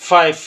5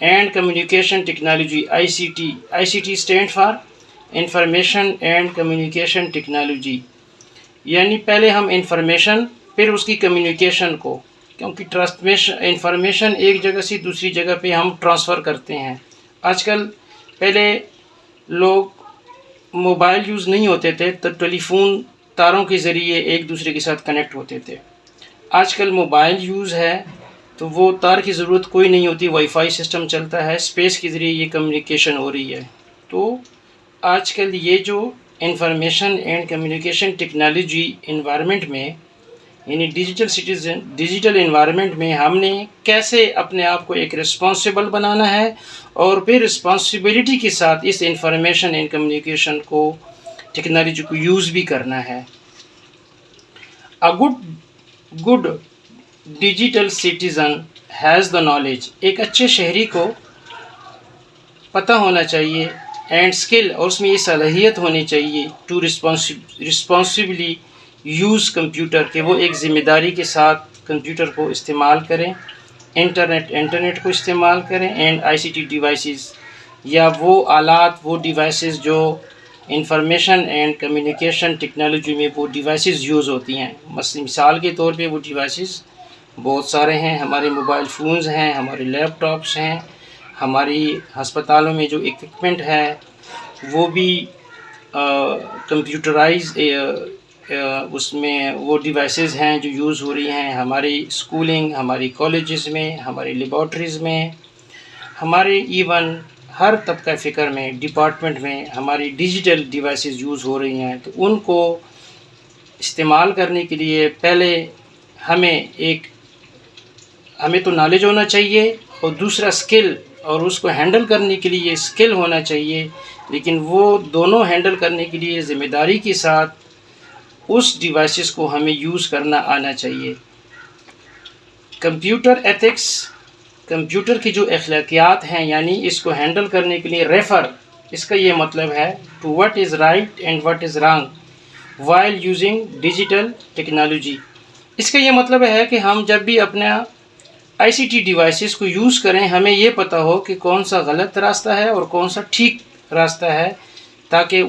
and communication technology ICT. ICT stand for information and communication technology, یعنی پہلے ہم information پھر اس کی کمیونیکیشن کو، کیونکہ انفارمیشن ایک جگہ سے دوسری جگہ پہ ہم ٹرانسفر کرتے ہیں. آج کل پہلے لوگ موبائل یوز نہیں ہوتے تھے تو ٹیلی فون تاروں کے ذریعے ایک دوسرے کے ساتھ کنیکٹ ہوتے تھے. آج کل موبائل یوز ہے تو وہ تار کی ضرورت کوئی نہیں ہوتی، وائی فائی سسٹم چلتا ہے، اسپیس کے ذریعے یہ کمیونیکیشن ہو رہی ہے. تو آج کل یہ جو information and communication technology environment میں، یعنی ڈیجیٹل انوائرمنٹ میں ہم نے کیسے اپنے آپ کو ایک رسپانسیبل بنانا ہے اور پھر رسپانسبلٹی کے ساتھ اس انفارمیشن اینڈ کمیونیکیشن کو، ٹیکنالوجی کو یوز بھی کرنا ہے. Good digital citizen has the knowledge. ایک اچھے شہری کو پتہ ہونا چاہیے اینڈ اسکل، اور اس میں یہ صلاحیت ہونی چاہیے ٹو رسپانسبلی یوز کمپیوٹر، کہ وہ ایک ذمہ داری کے ساتھ کمپیوٹر کو استعمال کریں، انٹرنیٹ کو استعمال کریں، اینڈ ICT ڈیوائسز، یا وہ آلات، وہ ڈیوائسز جو انفارمیشن اینڈ کمیونیکیشن ٹیکنالوجی میں وہ ڈیوائسز یوز ہوتی ہیں. مثال کے طور پہ وہ ڈیوائسز بہت سارے ہیں. ہمارے موبائل فونز ہیں، ہمارے لیپ ٹاپس ہیں، ہماری ہسپتالوں میں جو اکوپمنٹ ہے وہ بھی کمپیوٹرائز اس میں وہ ڈیوائسز ہیں جو یوز ہو رہی ہیں. ہماری اسکولنگ، ہماری کالجز میں، ہماری لیبارٹریز میں، ہمارے ایون ہر طبقہ فکر میں، ڈپارٹمنٹ میں ہماری ڈیجیٹل ڈیوائسز یوز ہو رہی ہیں. تو ان کو استعمال کرنے کے لیے پہلے ہمیں تو نالج ہونا چاہیے، اور دوسرا اسکل، اور اس کو ہینڈل کرنے کے لیے اسکل ہونا چاہیے. لیکن وہ دونوں ہینڈل کرنے کے لیے ذمہ داری کے ساتھ اس ڈیوائسز کو ہمیں یوز کرنا آنا چاہیے. کمپیوٹر ایتھکس، کمپیوٹر کی جو اخلاقیات ہیں، یعنی اس کو ہینڈل کرنے کے لیے اس کا یہ مطلب ہے to what is right and what is wrong while using digital technology. اس کا یہ مطلب ہے کہ ہم جب بھی اپنا ICT ڈیوائسز کو یوز کریں، ہمیں یہ پتہ ہو کہ کون سا غلط راستہ ہے اور کون سا ٹھیک راستہ ہے، تاکہ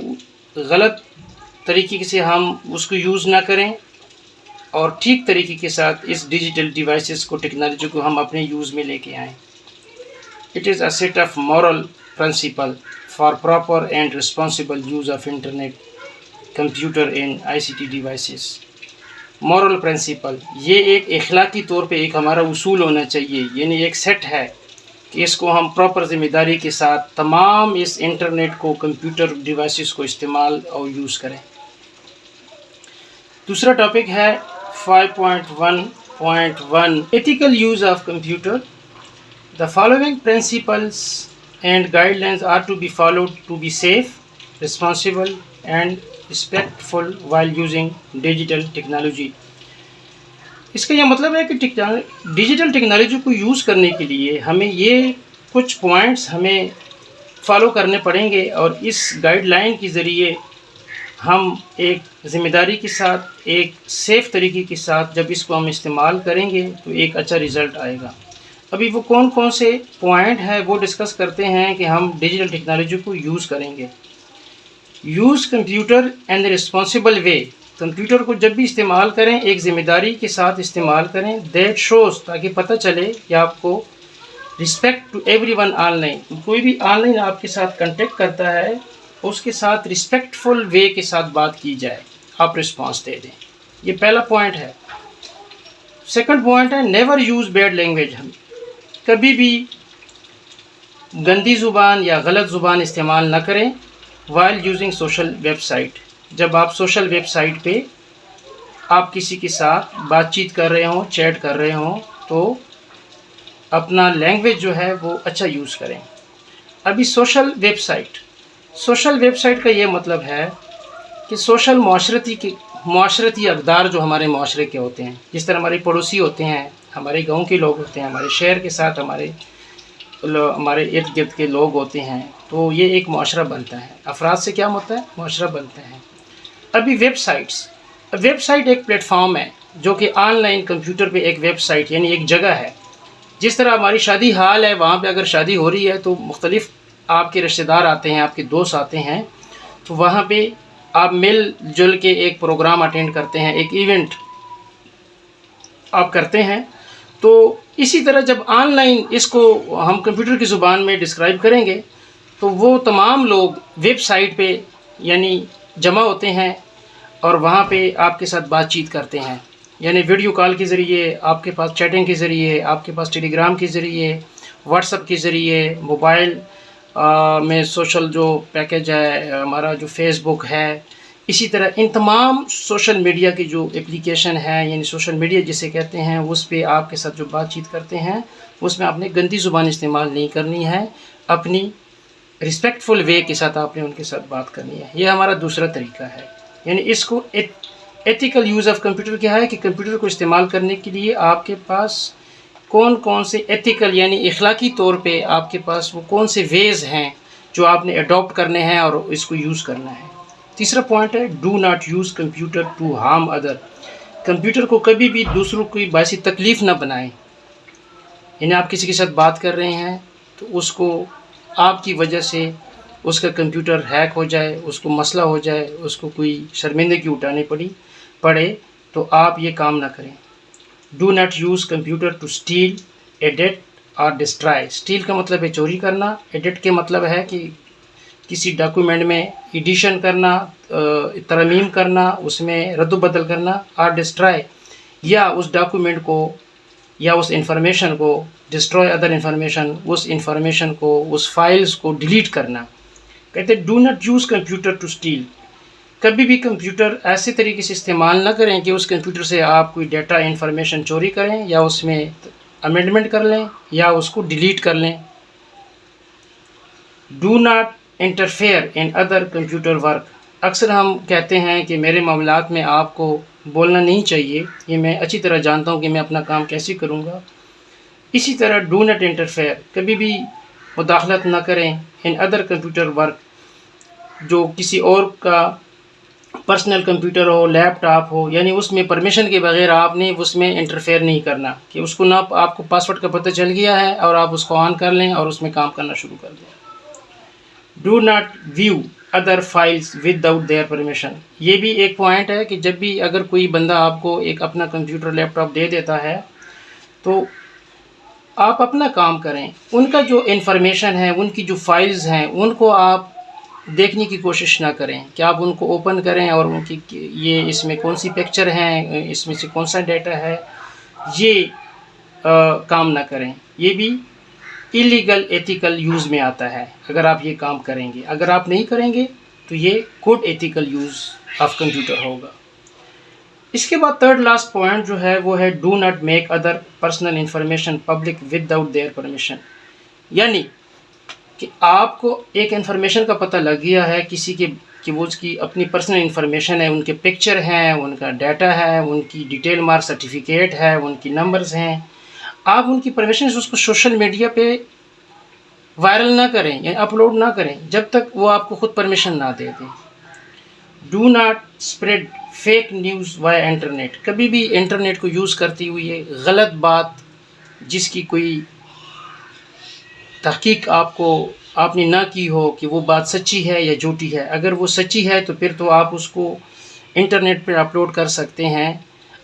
غلط طریقے سے ہم اس کو یوز نہ کریں اور ٹھیک طریقے کے ساتھ اس ڈیجیٹل ڈیوائسز کو، ٹیکنالوجی کو ہم اپنے یوز میں لے کے آئیں. It is a set of moral principle for proper and responsible use of internet, computer and ICT devices. Moral principle, یہ ایک اخلاقی طور پہ ایک ہمارا اصول ہونا چاہیے، یعنی ایک سیٹ ہے کہ اس کو ہم پراپر ذمہ داری کے ساتھ تمام اس انٹرنیٹ کو، کمپیوٹر ڈیوائسز کو استعمال اور یوز کریں. دوسرا ٹاپک ہے 5.1.1 ethical use of computer. The following principles and guidelines are to be followed to be safe, responsible and respectful while using digital technology. اس کا یہ مطلب ہے کہ ڈیجیٹل ٹیکنالوجی کو یوز کرنے کے لیے ہمیں یہ کچھ پوائنٹس ہمیں فالو کرنے پڑیں گے، اور اس گائیڈ لائن کے ذریعے ہم ایک ذمہ داری کے ساتھ، ایک سیف طریقے کے ساتھ جب اس کو ہم استعمال کریں گے تو ایک اچھا رزلٹ آئے گا. ابھی وہ کون سے پوائنٹ ہیں وہ ڈسکس کرتے ہیں کہ ہم ڈیجیٹل ٹیکنالوجی کو یوز کریں گے. یوز کمپیوٹر ان اے رسپانسبل وے. کمپیوٹر کو جب بھی استعمال کریں ایک ذمہ داری کے ساتھ استعمال کریں. دیٹ شوز، تاکہ پتہ چلے کہ آپ کو respect to everyone online. کوئی بھی آن لائن آپ کے ساتھ کنٹیکٹ کرتا ہے اس کے ساتھ رسپیکٹفل وے کے ساتھ بات کی جائے، آپ رسپانس دے دیں. یہ پہلا پوائنٹ ہے. سیکنڈ پوائنٹ ہے نیور یوز بیڈ لینگویج. ہم کبھی بھی گندی زبان یا غلط زبان استعمال نہ کریں. While using social website. جب آپ سوشل ویب سائٹ پہ آپ کسی کے ساتھ بات چیت کر رہے ہوں، چیٹ کر رہے ہوں، تو اپنا لینگویج جو ہے وہ اچھا یوز کریں. ابھی سوشل ویب سائٹ کا یہ مطلب ہے کہ سوشل معاشرتی اقدار جو ہمارے معاشرے کے ہوتے ہیں، جس طرح ہمارے پڑوسی ہوتے ہیں، ہمارے گاؤں کے لوگ ہوتے ہیں، ہمارے شہر کے ساتھ ہمارے ارد گرد کے لوگ ہوتے ہیں، تو یہ ایک معاشرہ بنتا ہے. افراد سے کیا ہوتا ہے؟ معاشرہ بنتا ہے. ابھی ویب سائٹ ایک پلیٹ فارم ہے جو کہ آن لائن کمپیوٹر پہ ایک ویب سائٹ یعنی ایک جگہ ہے جس طرح ہماری شادی ہال ہے، وہاں پہ اگر شادی ہو رہی ہے تو مختلف آپ کے رشتہ دار آتے ہیں، آپ کے دوست آتے ہیں، تو وہاں پہ آپ مل جل کے ایک پروگرام اٹینڈ کرتے ہیں، ایک ایونٹ آپ کرتے ہیں. تو اسی طرح جب آن لائن اس کو ہم کمپیوٹر کی زبان میں ڈسکرائب کریں گے تو وہ تمام لوگ ویب سائٹ پہ یعنی جمع ہوتے ہیں اور وہاں پہ آپ کے ساتھ بات چیت کرتے ہیں، یعنی ویڈیو کال کے ذریعے، آپ کے پاس چیٹنگ کے ذریعے، آپ کے پاس ٹیلی گرام کے ذریعے، واٹس ایپ کے ذریعے، موبائل میں سوشل جو پیکج ہے ہمارا، جو فیس بک ہے، اسی طرح ان تمام سوشل میڈیا کی جو اپلیکیشن ہے، یعنی سوشل میڈیا جسے کہتے ہیں، اس پہ آپ کے ساتھ جو بات چیت کرتے ہیں اس میں آپ نے گندی زبان استعمال نہیں کرنی ہے، اپنی رسپیکٹفل وے کے ساتھ آپ نے ان کے ساتھ بات کرنی ہے. یہ ہمارا دوسرا طریقہ ہے. یعنی اس کو ایتھیکل یوز آف کمپیوٹر کیا ہے کہ کمپیوٹر کو استعمال کرنے کے لیے آپ کے پاس کون سے ایتھیکل یعنی اخلاقی طور پہ آپ کے پاس وہ کون سے ویز ہیں جو آپ نے اڈاپٹ کرنے ہیں اور اس کو یوز کرنا ہے. تیسرا پوائنٹ ہے do not use computer to harm other. Computer کو کبھی بھی دوسروں کی باعث تکلیف نہ بنائیں. یعنی آپ کسی کے ساتھ بات کر رہے ہیں تو اس کو آپ کی وجہ سے اس کا کمپیوٹر ہیک ہو جائے، اس کو مسئلہ ہو جائے، اس کو کوئی شرمندگی اٹھانی پڑے تو آپ یہ کام نہ کریں. Do not use computer to steal, edit اور ڈسٹرائے. اسٹیل کا مطلب ہے چوری کرنا، ایڈٹ کے مطلب ہے کہ کسی ڈاکومنٹ میں ایڈیشن کرنا، ترمیم کرنا، اس میں رد و بدل کرنا، اور ڈسٹرائے یا اس ڈاکومنٹ کو یا اس انفارمیشن کو، ڈسٹروائے ادر انفارمیشن، اس انفارمیشن کو، اس فائلز کو ڈیلیٹ کرنا. کہتے ہیں do not use computer to steal. کبھی بھی کمپیوٹر ایسے طریقے سے استعمال نہ کریں کہ اس کمپیوٹر سے آپ کوئی ڈیٹا انفارمیشن چوری کریں یا اس میں امینڈمنٹ کر لیں یا اس کو ڈیلیٹ کر لیں. Do not interfere in other computer work. اکثر ہم کہتے ہیں کہ میرے معاملات میں آپ کو بولنا نہیں چاہیے، یہ میں اچھی طرح جانتا ہوں کہ میں اپنا کام کیسے کروں گا. اسی طرح ڈو ناٹ انٹرفیئر، کبھی بھی مداخلت نہ کریں ان ادر کمپیوٹر ورک، جو کسی اور کا پرسنل کمپیوٹر ہو، لیپ ٹاپ ہو، یعنی اس میں پرمیشن کے بغیر آپ نے اس میں انٹرفیئر نہیں کرنا کہ اس کو نہ آپ کو پاسورڈ کا پتہ چل گیا ہے اور آپ اس کو آن کر لیں اور اس میں کام کرنا شروع کر دیں. Do not view other files without their permission. یہ بھی ایک پوائنٹ ہے کہ جب بھی اگر کوئی بندہ آپ کو ایک اپنا کمپیوٹر لیپ ٹاپ دے دیتا ہے تو آپ اپنا کام کریں، ان کا جو انفارمیشن ہے، ان کی جو فائلز ہیں، ان کو آپ دیکھنے کی کوشش نہ کریں کہ آپ ان کو اوپن کریں اور ان کی یہ اس میں کون سی پکچر ہیں، اس میں سے کون سا ڈیٹا ہے، یہ کام نہ کریں. یہ بھی ایلیگل ایتھیکل یوز میں آتا ہے اگر آپ یہ کام کریں گے. اگر آپ نہیں کریں گے تو یہ good ethical use of computer ہوگا. اس کے بعد تھرڈ لاسٹ پوائنٹ جو ہے وہ ہے do not make other personal information public with out their permission. یعنی کہ آپ کو ایک انفارمیشن کا پتہ لگ گیا ہے کسی کے کہ وہ اس کی اپنی پرسنل انفارمیشن ہے، ان کے پکچر ہیں، ان کا ڈیٹا ہے، ان کی ڈیٹیل مارک سرٹیفکیٹ ہے، ان کی نمبرز ہیں، آپ ان کی پرمیشن سے اس کو سوشل میڈیا پہ وائرل نہ کریں یا اپلوڈ نہ کریں جب تک وہ آپ کو خود پرمیشن نہ دے دیں. Do not spread fake news via internet. کبھی بھی انٹرنیٹ کو یوز کرتے ہوئے غلط بات جس کی کوئی تحقیق آپ نے نہ کی ہو کہ وہ بات سچی ہے یا جھوٹی ہے، اگر وہ سچی ہے تو پھر تو آپ اس کو انٹرنیٹ پہ اپلوڈ کر سکتے ہیں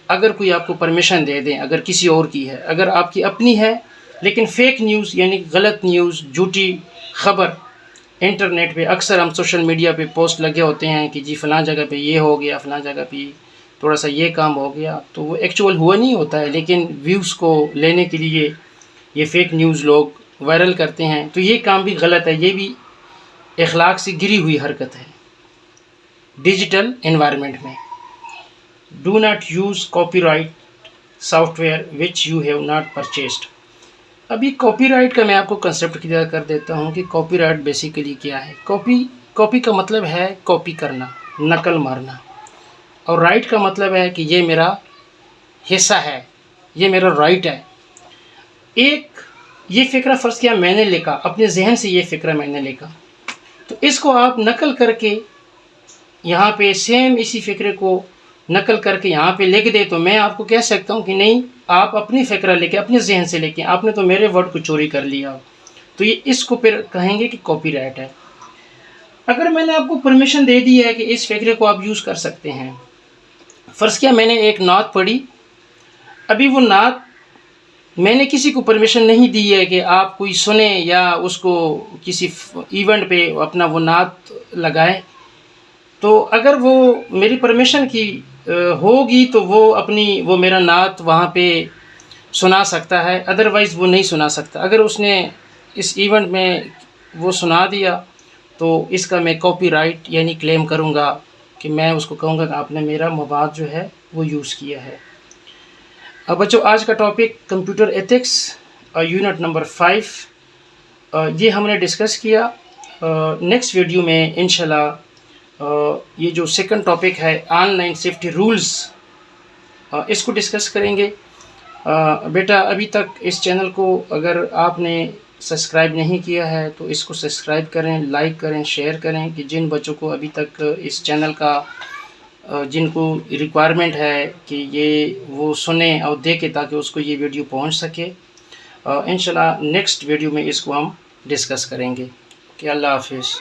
اگر کوئی آپ کو پرمیشن دے دیں. اگر کسی اور کی ہے، اگر آپ کی اپنی ہے، لیکن فیک نیوز یعنی غلط نیوز، جھوٹی خبر انٹرنیٹ پہ اکثر ہم سوشل میڈیا پہ پوسٹ لگے ہوتے ہیں کہ جی فلاں جگہ پہ یہ ہو گیا، فلاں جگہ پہ تھوڑا سا یہ کام ہو گیا، تو وہ ایکچوئل ہوا نہیں ہوتا ہے، لیکن ویوز کو لینے کے لیے یہ فیک نیوز لوگ وائرل کرتے ہیں. تو یہ کام بھی غلط ہے، یہ بھی اخلاق سے گری ہوئی حرکت ہے. ڈیجیٹل انوائرمنٹ میں do not use copy right soft where which you have not purchased. ابھی کاپی رائٹ کا میں آپ کو کنسیپٹ کلیئر کر دیتا ہوں کہ کاپی رائٹ بیسیکلی کیا ہے. کاپی کا مطلب ہے کاپی کرنا، نقل مارنا، اور رائٹ کا مطلب ہے کہ یہ میرا حصہ ہے، یہ میرا رائٹ ہے. ایک یہ فکرہ فرض کیا میں نے لکھا، اپنے ذہن سے یہ فکرہ میں نے لکھا، تو اس کو آپ نقل کر کے یہاں پہ سیم اسی فکرے کو نقل کر کے یہاں پہ لکھ دے تو میں آپ کو کہہ سکتا ہوں کہ نہیں، آپ اپنی فکرہ لے کے اپنے ذہن سے لے کے آپ نے تو میرے ورڈ کو چوری کر لیا، تو یہ اس کو پھر کہیں گے کہ کاپی رائٹ ہے۔ اگر میں نے آپ کو پرمیشن دے دی ہے کہ اس فکرے کو آپ یوز کر سکتے ہیں، فرض کیا میں نے ایک نعت پڑھی، ابھی وہ نعت میں نے کسی کو پرمیشن نہیں دی ہے کہ آپ کوئی سنیں یا اس کو کسی ایونٹ پہ اپنا وہ نعت لگائیں، تو اگر وہ میری پرمیشن کی ہوگی تو وہ میرا نعت وہاں پہ سنا سکتا ہے، ادروائز وہ نہیں سنا سکتا۔ اگر اس نے اس ایونٹ میں وہ سنا دیا تو اس کا میں کاپی رائٹ یعنی کلیم کروں گا، کہ میں اس کو کہوں گا کہ آپ نے میرا مواد جو ہے وہ یوز کیا ہے۔ اب بچوں، آج کا topic computer ethics unit number 5 یہ ہم نے ڈسکس کیا۔ نیکسٹ ویڈیو میں انشاءاللہ یہ جو سیکنڈ ٹاپک ہے آن لائن سیفٹی رولز، اس کو ڈسکس کریں گے۔ بیٹا ابھی تک اس چینل کو اگر آپ نے سبسکرائب نہیں کیا ہے تو اس کو سبسکرائب کریں، لائک کریں، شیئر کریں، کہ جن بچوں کو ابھی تک اس چینل کا جن کو ریکوائرمنٹ ہے کہ یہ وہ سنیں اور دیکھیں تاکہ اس کو یہ ویڈیو پہنچ سکے۔ انشاءاللہ نیکسٹ ویڈیو میں اس کو ہم ڈسکس کریں گے۔ کہ اللہ حافظ۔